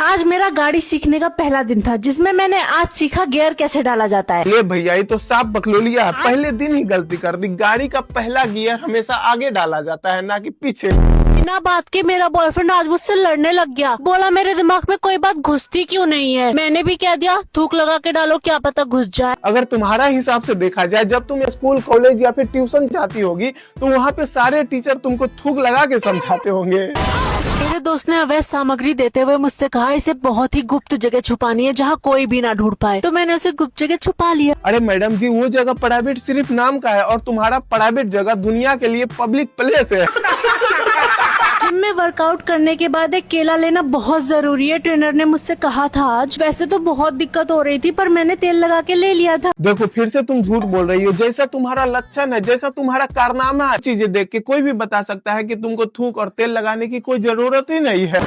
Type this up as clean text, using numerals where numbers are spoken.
आज मेरा गाड़ी सीखने का पहला दिन था, जिसमें मैंने आज सीखा गियर कैसे डाला जाता है। ले भैया, ये तो साफ बकलोलिया है। पहले दिन ही गलती कर दी। गाड़ी का पहला गियर हमेशा आगे डाला जाता है, ना कि पीछे। बिना बात के मेरा बॉयफ्रेंड आज मुझसे लड़ने लग गया। बोला मेरे दिमाग में कोई बात घुसती क्यों नहीं है। मैंने भी कह दिया थूक लगा के डालो, क्या पता घुस जाए। अगर तुम्हारा हिसाब से देखा जाए, जब तुम स्कूल कॉलेज या फिर ट्यूशन जाती होगी तो वहाँ पे सारे टीचर तुमको थूक लगा के समझाते होंगे। मेरे दोस्त ने अवैध सामग्री देते हुए मुझसे कहा इसे बहुत ही गुप्त जगह छुपानी है, जहाँ कोई भी ना ढूंढ पाए। तो मैंने उसे गुप्त जगह छुपा लिया। अरे मैडम जी, वो जगह प्राइवेट सिर्फ नाम का है और तुम्हारा प्राइवेट जगह दुनिया के लिए पब्लिक प्लेस है। जिम में वर्कआउट करने के बाद एक केला लेना बहुत जरूरी है, ट्रेनर ने मुझसे कहा था आज। वैसे तो बहुत दिक्कत हो रही थी, पर मैंने तेल लगा के ले लिया था। देखो, फिर से तुम झूठ बोल रही हो। जैसा तुम्हारा लक्षण है, जैसा तुम्हारा कारनामा है, चीजें देख के कोई भी बता सकता है कि तुमको थूक और तेल लगाने की कोई जरूरत ही नहीं है।